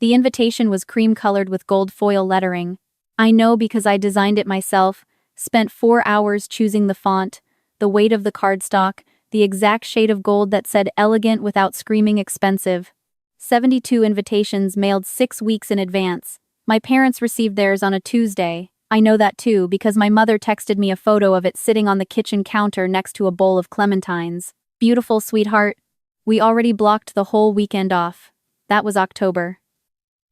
The invitation was cream-colored with gold foil lettering. I know because I designed it myself, spent 4 hours choosing the font, the weight of the cardstock, the exact shade of gold that said elegant without screaming expensive. 72 invitations mailed 6 weeks in advance. My parents received theirs on a Tuesday. I know that too because my mother texted me a photo of it sitting on the kitchen counter next to a bowl of clementines. Beautiful, sweetheart. We already blocked the whole weekend off. That was October.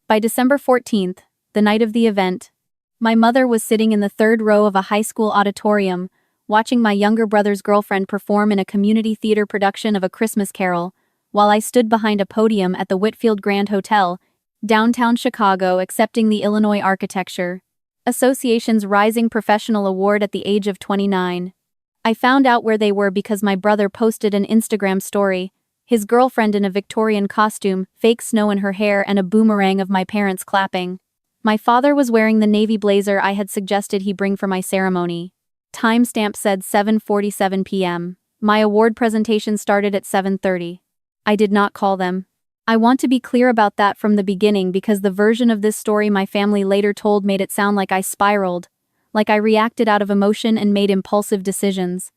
By December 14th, the night of the event, my mother was sitting in the 3rd row of a high school auditorium, watching my younger brother's girlfriend perform in a community theater production of A Christmas Carol, while I stood behind a podium at the Whitfield Grand Hotel, downtown Chicago, accepting the Illinois Architecture Association's Rising Professional Award at the age of 29. I found out where they were because my brother posted an Instagram story, his girlfriend in a Victorian costume, fake snow in her hair, and a boomerang of my parents clapping. My father was wearing the navy blazer I had suggested he bring for my ceremony. Timestamp said 7:47 p.m. My award presentation started at 7:30. I did not call them. I want to be clear about that from the beginning because the version of this story my family later told made it sound like I spiraled, like I reacted out of emotion and made impulsive decisions.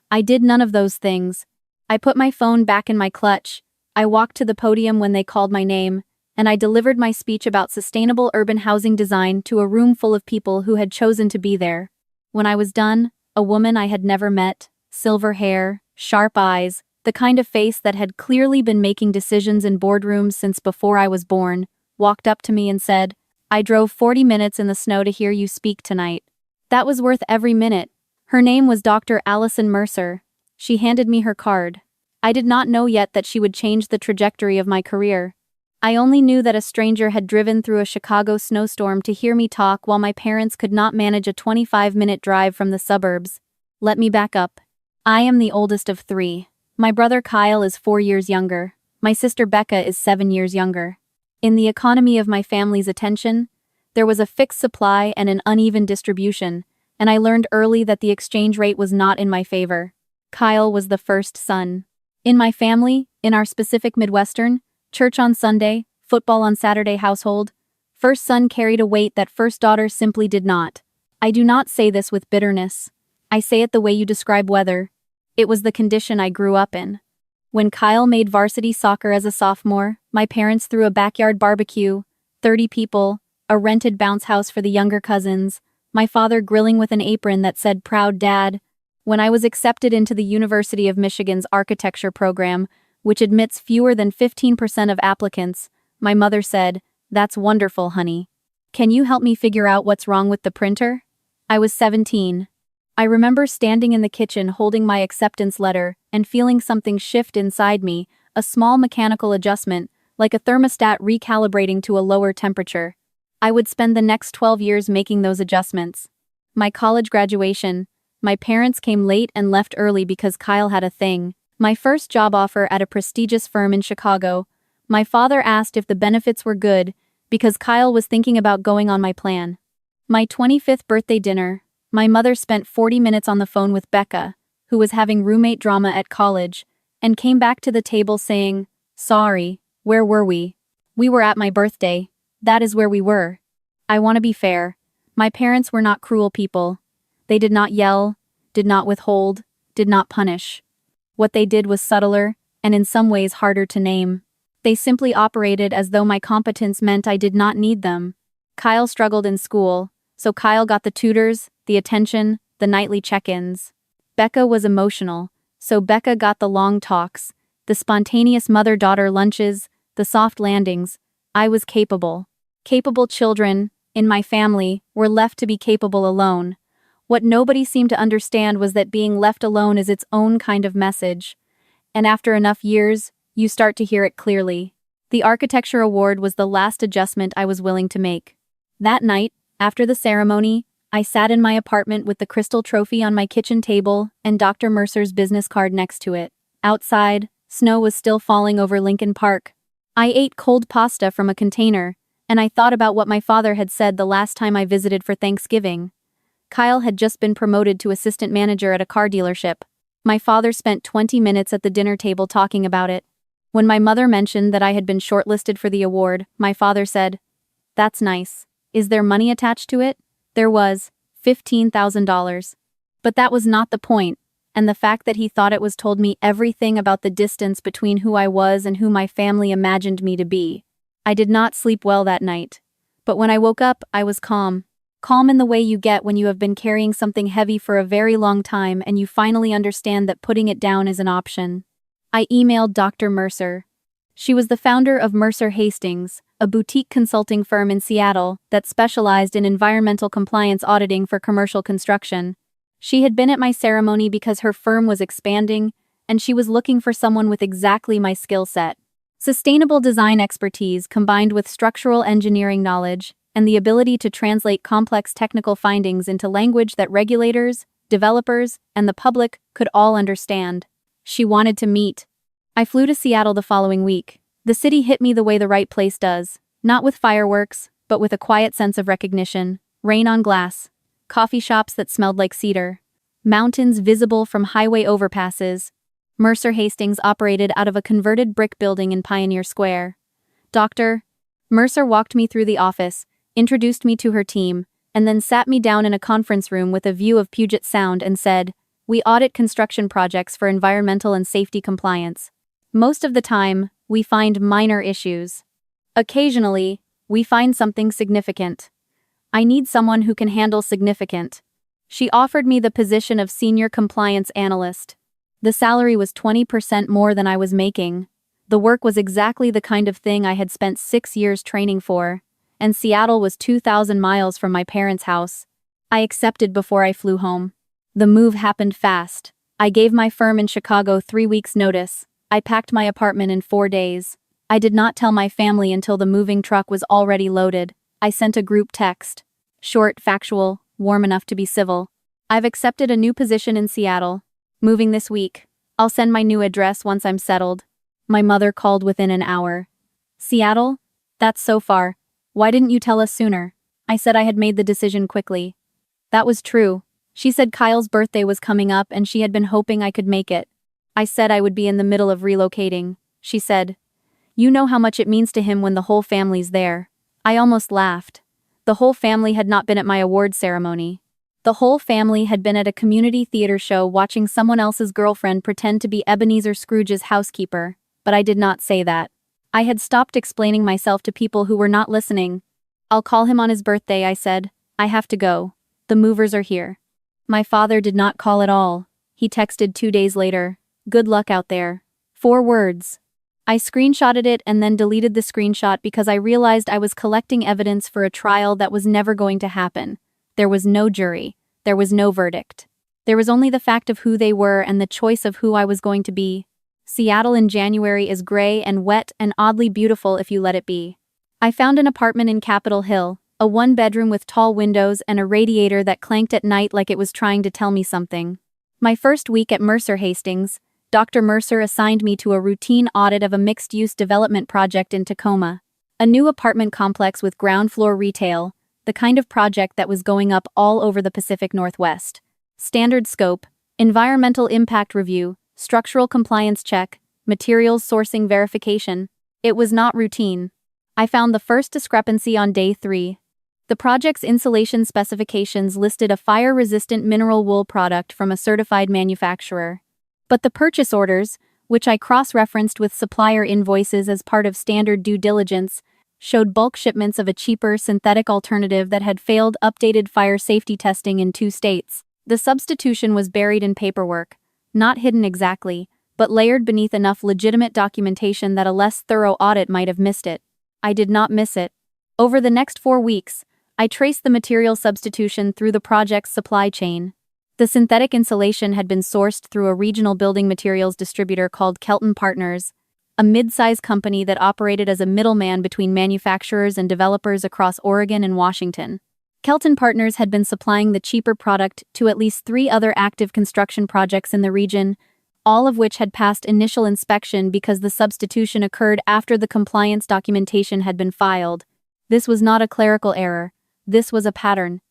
I did none of those things. I put my phone back in my clutch, I walked to the podium when they called my name, and I delivered my speech about sustainable urban housing design to a room full of people who had chosen to be there. When I was done, a woman I had never met, silver hair, sharp eyes, the kind of face that had clearly been making decisions in boardrooms since before I was born, walked up to me and said, "I drove 40 minutes in the snow to hear you speak tonight." That was worth every minute. Her name was Dr. Allison Mercer. She handed me her card. I did not know yet that she would change the trajectory of my career. I only knew that a stranger had driven through a Chicago snowstorm to hear me talk while my parents could not manage a 25-minute drive from the suburbs. Let me back up. I am the oldest of 3. My brother Kyle is 4 years younger. My sister Becca is 7 years younger. In the economy of my family's attention, there was a fixed supply and an uneven distribution, and I learned early that the exchange rate was not in my favor. Kyle was the first son. In my family, in our specific Midwestern, church on Sunday, football on Saturday household, first son carried a weight that first daughter simply did not. I do not say this with bitterness. I say it the way you describe weather. It was the condition I grew up in. When Kyle made varsity soccer as a sophomore, my parents threw a backyard barbecue, 30 people, a rented bounce house for the younger cousins, my father grilling with an apron that said "Proud Dad." When I was accepted into the University of Michigan's architecture program, which admits fewer than 15% of applicants, my mother said, "That's wonderful, honey. Can you help me figure out what's wrong with the printer?" I was 17. I remember standing in the kitchen holding my acceptance letter and feeling something shift inside me, a small mechanical adjustment, like a thermostat recalibrating to a lower temperature. I would spend the next 12 years making those adjustments. My college graduation, my parents came late and left early because Kyle had a thing. My first job offer at a prestigious firm in Chicago. My father asked if the benefits were good because Kyle was thinking about going on my plan. My 25th birthday dinner, my mother spent 40 minutes on the phone with Becca, who was having roommate drama at college, and came back to the table saying, "Sorry, where were we? We were at my birthday. That is where we were." I want to be fair. My parents were not cruel people. They did not yell, did not withhold, did not punish. What they did was subtler, and in some ways harder to name. They simply operated as though my competence meant I did not need them. Kyle struggled in school, so Kyle got the tutors, the attention, the nightly check-ins. Becca was emotional, so Becca got the long talks, the spontaneous mother-daughter lunches, the soft landings. I was capable. Capable children, in my family, were left to be capable alone. What nobody seemed to understand was that being left alone is its own kind of message. And after enough years, you start to hear it clearly. The architecture award was the last adjustment I was willing to make. That night, after the ceremony, I sat in my apartment with the crystal trophy on my kitchen table and Dr. Mercer's business card next to it. Outside, snow was still falling over Lincoln Park. I ate cold pasta from a container, and I thought about what my father had said the last time I visited for Thanksgiving. Kyle had just been promoted to assistant manager at a car dealership. My father spent 20 minutes at the dinner table talking about it. When my mother mentioned that I had been shortlisted for the award, my father said, "That's nice. Is there money attached to it?" There was, $15,000. But that was not the point, and the fact that he thought it was told me everything about the distance between who I was and who my family imagined me to be. I did not sleep well that night. But when I woke up, I was calm. Calm in the way you get when you have been carrying something heavy for a very long time and you finally understand that putting it down is an option. I emailed Dr. Mercer. She was the founder of Mercer Hastings, a boutique consulting firm in Seattle that specialized in environmental compliance auditing for commercial construction. She had been at my ceremony because her firm was expanding, and she was looking for someone with exactly my skill set. Sustainable design expertise combined with structural engineering knowledge and the ability to translate complex technical findings into language that regulators, developers, and the public could all understand. She wanted to meet. I flew to Seattle the following week. The city hit me the way the right place does, not with fireworks, but with a quiet sense of recognition. Rain on glass, coffee shops that smelled like cedar, mountains visible from highway overpasses. Mercer Hastings operated out of a converted brick building in Pioneer Square. Dr. Mercer walked me through the office, introduced me to her team, and then sat me down in a conference room with a view of Puget Sound and said, "We audit construction projects for environmental and safety compliance. Most of the time, we find minor issues. Occasionally, we find something significant. I need someone who can handle significant." She offered me the position of senior compliance analyst. The salary was 20% more than I was making. The work was exactly the kind of thing I had spent 6 years training for, and Seattle was 2,000 miles from my parents' house. I accepted before I flew home. The move happened fast. I gave my firm in Chicago 3 weeks' notice. I packed my apartment in 4 days. I did not tell my family until the moving truck was already loaded. I sent a group text. Short, factual, warm enough to be civil. "I've accepted a new position in Seattle. Moving this week. I'll send my new address once I'm settled." My mother called within an hour. "Seattle? That's so far. Why didn't you tell us sooner?" I said I had made the decision quickly. That was true. She said Kyle's birthday was coming up and she had been hoping I could make it. I said I would be in the middle of relocating. She said, "You know how much it means to him when the whole family's there." I almost laughed. The whole family had not been at my award ceremony. The whole family had been at a community theater show watching someone else's girlfriend pretend to be Ebenezer Scrooge's housekeeper, but I did not say that. I had stopped explaining myself to people who were not listening. "I'll call him on his birthday," I said. "I have to go. The movers are here." My father did not call at all. He texted 2 days later, "Good luck out there." 4 words. I screenshotted it and then deleted the screenshot because I realized I was collecting evidence for a trial that was never going to happen. There was no jury. There was no verdict. There was only the fact of who they were and the choice of who I was going to be. Seattle in January is gray and wet and oddly beautiful if you let it be. I found an apartment in Capitol Hill, a 1-bedroom with tall windows and a radiator that clanked at night like it was trying to tell me something. My first week at Mercer Hastings, Dr. Mercer assigned me to a routine audit of a mixed-use development project in Tacoma. A new apartment complex with ground-floor retail, the kind of project that was going up all over the Pacific Northwest. Standard scope, environmental impact review, structural compliance check, materials sourcing verification. It was not routine. I found the first discrepancy on day 3. The project's insulation specifications listed a fire-resistant mineral wool product from a certified manufacturer. But the purchase orders, which I cross-referenced with supplier invoices as part of standard due diligence, showed bulk shipments of a cheaper synthetic alternative that had failed updated fire safety testing in 2 states. The substitution was buried in paperwork, not hidden exactly, but layered beneath enough legitimate documentation that a less thorough audit might have missed it. I did not miss it. Over the next 4 weeks, I traced the material substitution through the project's supply chain. The synthetic insulation had been sourced through a regional building materials distributor called Kelton Partners, a mid-size company that operated as a middleman between manufacturers and developers across Oregon and Washington. Kelton Partners had been supplying the cheaper product to at least 3 other active construction projects in the region, all of which had passed initial inspection because the substitution occurred after the compliance documentation had been filed. This was not a clerical error. This was a pattern.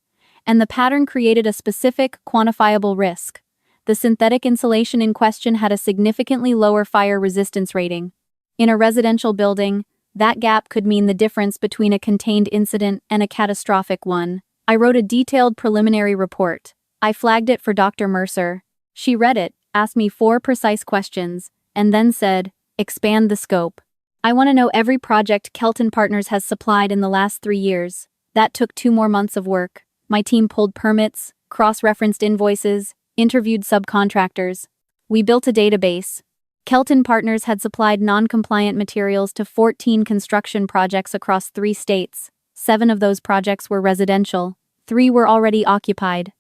And the pattern created a specific, quantifiable risk. The synthetic insulation in question had a significantly lower fire resistance rating. In a residential building, that gap could mean the difference between a contained incident and a catastrophic one. I wrote a detailed preliminary report. I flagged it for Dr. Mercer. She read it, asked me 4 precise questions, and then said, "Expand the scope. I want to know every project Kelton Partners has supplied in the last 3 years." That took 2 more months of work. My team pulled permits, cross-referenced invoices, interviewed subcontractors. We built a database. Kelton Partners had supplied non-compliant materials to 14 construction projects across 3 states. 7 of those projects were residential. 3 were already occupied.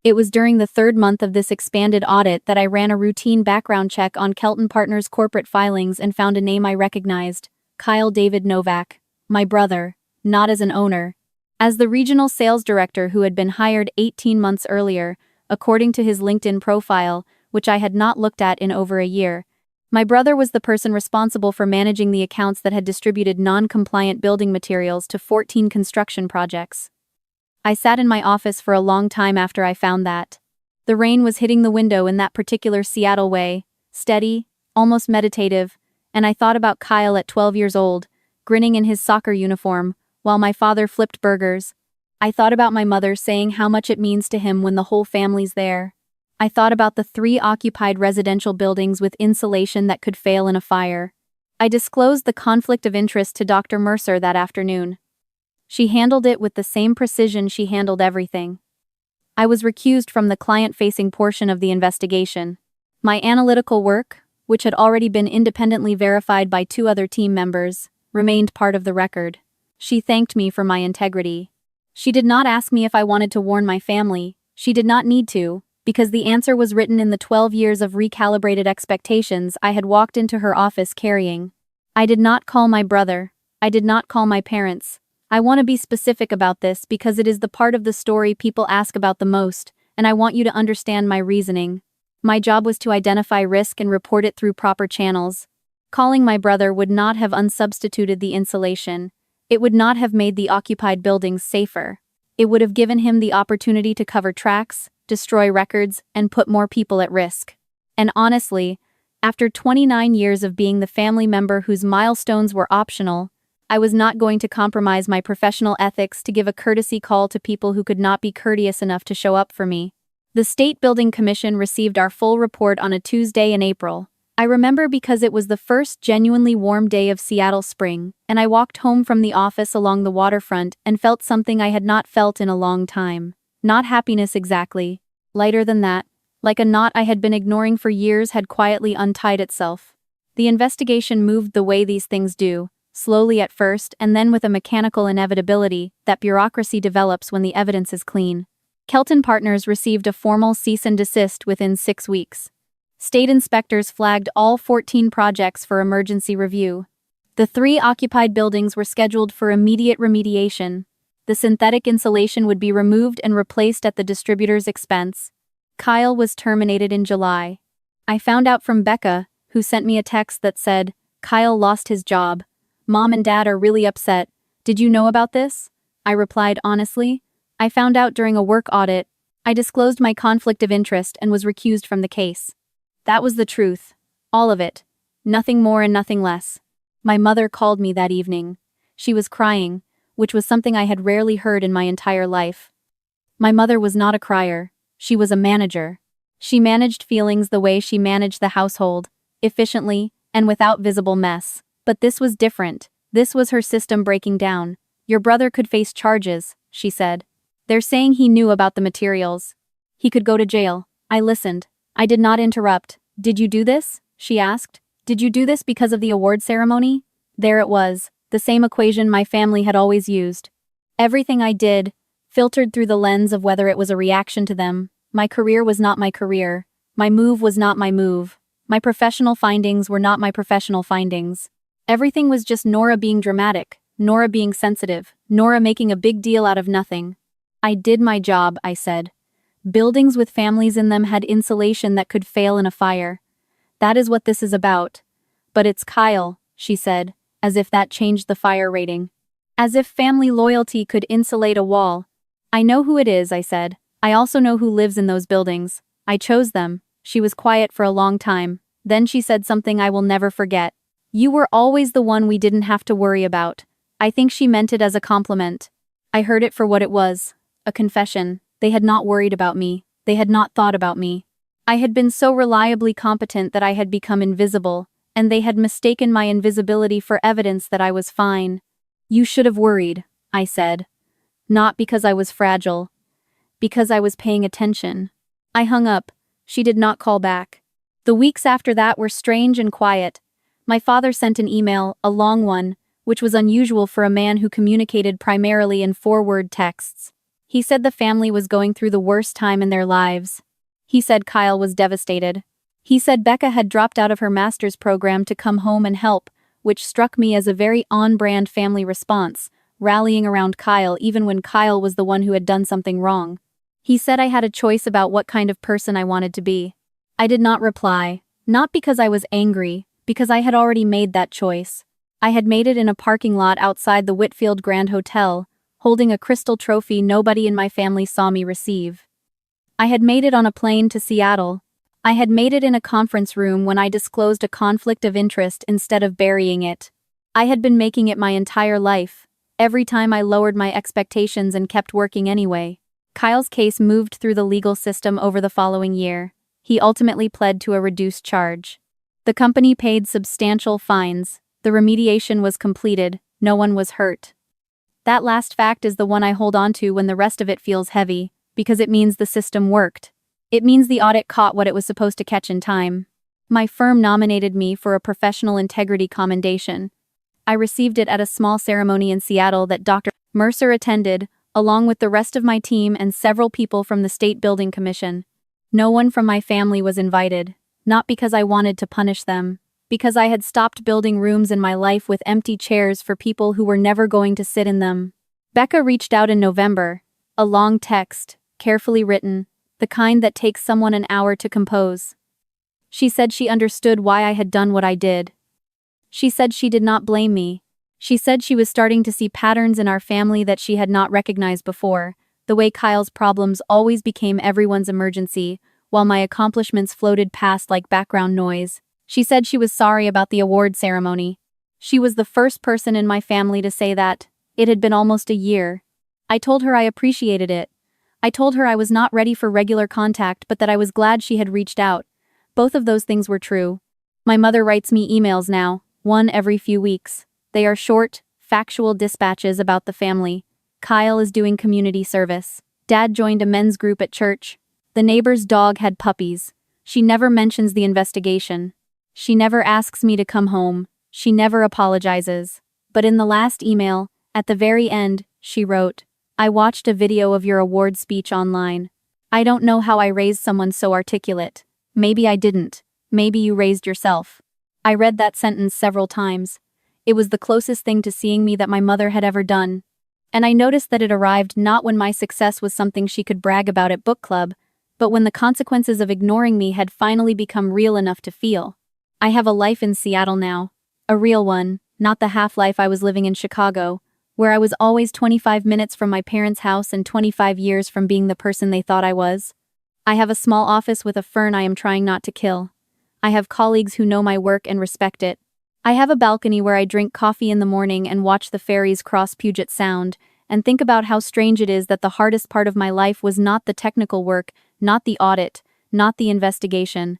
It was during the 3rd month of this expanded audit that I ran a routine background check on Kelton Partners' corporate filings and found a name I recognized: Kyle David Novak. My brother, not as an owner. As the regional sales director who had been hired 18 months earlier, according to his LinkedIn profile, which I had not looked at in over a year. My brother was the person responsible for managing the accounts that had distributed non-compliant building materials to 14 construction projects. I sat in my office for a long time after I found that. The rain was hitting the window in that particular Seattle way, steady, almost meditative, and I thought about Kyle at 12 years old, grinning in his soccer uniform, while my father flipped burgers. I thought about my mother saying how much it means to him when the whole family's there. I thought about the 3 occupied residential buildings with insulation that could fail in a fire. I disclosed the conflict of interest to Dr. Mercer that afternoon. She handled it with the same precision she handled everything. I was recused from the client-facing portion of the investigation. My analytical work, which had already been independently verified by 2 other team members, remained part of the record. She thanked me for my integrity. She did not ask me if I wanted to warn my family. She did not need to, because the answer was written in the 12 years of recalibrated expectations I had walked into her office carrying. I did not call my brother. I did not call my parents. I want to be specific about this because it is the part of the story people ask about the most, and I want you to understand my reasoning. My job was to identify risk and report it through proper channels. Calling my brother would not have unsubstituted the insulation. It would not have made the occupied buildings safer. It would have given him the opportunity to cover tracks, destroy records, and put more people at risk. And honestly, after 29 years of being the family member whose milestones were optional, I was not going to compromise my professional ethics to give a courtesy call to people who could not be courteous enough to show up for me. The State Building Commission received our full report on a Tuesday in April. I remember because it was the first genuinely warm day of Seattle spring, and I walked home from the office along the waterfront and felt something I had not felt in a long time. Not happiness exactly. Lighter than that, like a knot I had been ignoring for years had quietly untied itself. The investigation moved the way these things do, slowly at first and then with a mechanical inevitability that bureaucracy develops when the evidence is clean. Kelton Partners received a formal cease and desist within 6 weeks. State inspectors flagged all 14 projects for emergency review. The 3 occupied buildings were scheduled for immediate remediation. The synthetic insulation would be removed and replaced at the distributor's expense. Kyle was terminated in July. I found out from Becca, who sent me a text that said, "Kyle lost his job. Mom and Dad are really upset. Did you know about this?" I replied honestly. I found out during a work audit. I disclosed my conflict of interest and was recused from the case. That was the truth. All of it. Nothing more and nothing less. My mother called me that evening. She was crying, which was something I had rarely heard in my entire life. My mother was not a crier. She was a manager. She managed feelings the way she managed the household, efficiently and without visible mess. But this was different. This was her system breaking down. "Your brother could face charges," she said. "They're saying he knew about the materials. He could go to jail." I listened. I did not interrupt. "Did you do this?" she asked. "Did you do this because of the award ceremony?" There it was, the same equation my family had always used. Everything I did, filtered through the lens of whether it was a reaction to them. My career was not my career. My move was not my move. My professional findings were not my professional findings. Everything was just Nora being dramatic, Nora being sensitive, Nora making a big deal out of nothing. "I did my job," I said. "Buildings with families in them had insulation that could fail in a fire. That is what this is about." "But it's Kyle," she said, as if that changed the fire rating. As if family loyalty could insulate a wall. "I know who it is," I said. "I also know who lives in those buildings. I chose them." She was quiet for a long time. Then she said something I will never forget. You were always the one we didn't have to worry about. I think she meant it as a compliment. I heard it for what it was. A confession. They had not worried about me. They had not thought about me. I had been so reliably competent that I had become invisible, and they had mistaken my invisibility for evidence that I was fine. You should have worried, I said. Not because I was fragile. Because I was paying attention. I hung up. She did not call back. The weeks after that were strange and quiet. My father sent an email, a long one, which was unusual for a man who communicated primarily in 4-word texts. He said the family was going through the worst time in their lives. He said Kyle was devastated. He said Becca had dropped out of her master's program to come home and help, which struck me as a very on-brand family response, rallying around Kyle even when Kyle was the one who had done something wrong. He said I had a choice about what kind of person I wanted to be. I did not reply, not because I was angry, because I had already made that choice. I had made it in a parking lot outside the Whitfield Grand Hotel, holding a crystal trophy nobody in my family saw me receive. I had made it on a plane to Seattle. I had made it in a conference room when I disclosed a conflict of interest instead of burying it. I had been making it my entire life, every time I lowered my expectations and kept working anyway. Kyle's case moved through the legal system over the following year. He ultimately pled to a reduced charge. The company paid substantial fines. The remediation was completed. No one was hurt. That last fact is the one I hold on to when the rest of it feels heavy, because it means the system worked. It means the audit caught what it was supposed to catch in time. My firm nominated me for a professional integrity commendation. I received it at a small ceremony in Seattle that Dr. Mercer attended, along with the rest of my team and several people from the State Building Commission. No one from my family was invited, not because I wanted to punish them, because I had stopped building rooms in my life with empty chairs for people who were never going to sit in them. Becca reached out in November, a long text, carefully written, the kind that takes someone an hour to compose. She said she understood why I had done what I did. She said she did not blame me. She said she was starting to see patterns in our family that she had not recognized before, the way Kyle's problems always became everyone's emergency, while my accomplishments floated past like background noise. She said she was sorry about the award ceremony. She was the first person in my family to say that. It had been almost a year. I told her I appreciated it. I told her I was not ready for regular contact but that I was glad she had reached out. Both of those things were true. My mother writes me emails now, one every few weeks. They are short, factual dispatches about the family. Kyle is doing community service. Dad joined a men's group at church. The neighbor's dog had puppies. She never mentions the investigation. She never asks me to come home. She never apologizes. But in the last email, at the very end, she wrote, I watched a video of your award speech online. I don't know how I raised someone so articulate. Maybe I didn't. Maybe you raised yourself. I read that sentence several times. It was the closest thing to seeing me that my mother had ever done. And I noticed that it arrived not when my success was something she could brag about at book club, but when the consequences of ignoring me had finally become real enough to feel. I have a life in Seattle now. A real one, not the half-life I was living in Chicago, where I was always 25 minutes from my parents' house and 25 years from being the person they thought I was. I have a small office with a fern I am trying not to kill. I have colleagues who know my work and respect it. I have a balcony where I drink coffee in the morning and watch the ferries cross Puget Sound, and think about how strange it is that the hardest part of my life was not the technical work, not the audit, not the investigation.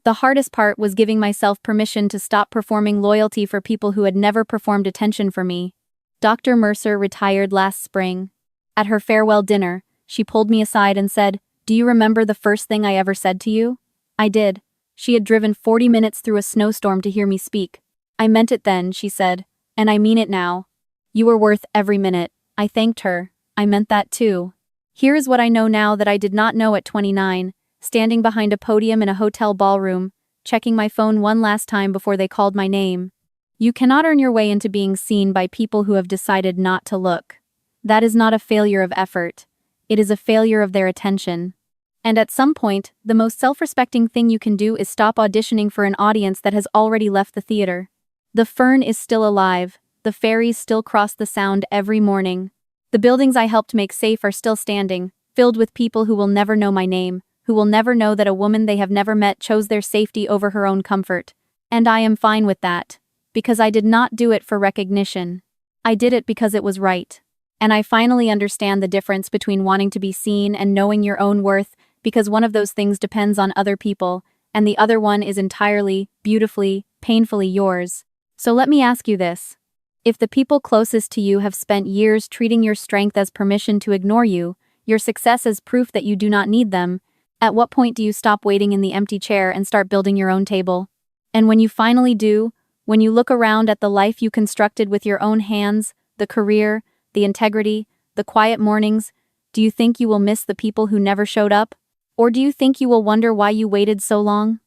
The hardest part was giving myself permission to stop performing loyalty for people who had never performed attention for me. Dr. Mercer retired last spring. At her farewell dinner, she pulled me aside and said, "Do you remember the first thing I ever said to you?" I did. She had driven 40 minutes through a snowstorm to hear me speak. I meant it then, she said, and I mean it now. You were worth every minute. I thanked her. I meant that too. Here is what I know now that I did not know at 29, standing behind a podium in a hotel ballroom, checking my phone one last time before they called my name. You cannot earn your way into being seen by people who have decided not to look. That is not a failure of effort. It is a failure of their attention. And at some point, the most self-respecting thing you can do is stop auditioning for an audience that has already left the theater. The fern is still alive. The ferries still cross the Sound every morning. The buildings I helped make safe are still standing, filled with people who will never know my name, who will never know that a woman they have never met chose their safety over her own comfort. And I am fine with that. Because I did not do it for recognition. I did it because it was right. And I finally understand the difference between wanting to be seen and knowing your own worth, because one of those things depends on other people, and the other one is entirely, beautifully, painfully yours. So let me ask you this. If the people closest to you have spent years treating your strength as permission to ignore you, your success as proof that you do not need them, at what point do you stop waiting in the empty chair and start building your own table? And when you finally do, when you look around at the life you constructed with your own hands, the career, the integrity, the quiet mornings, do you think you will miss the people who never showed up? Or do you think you will wonder why you waited so long?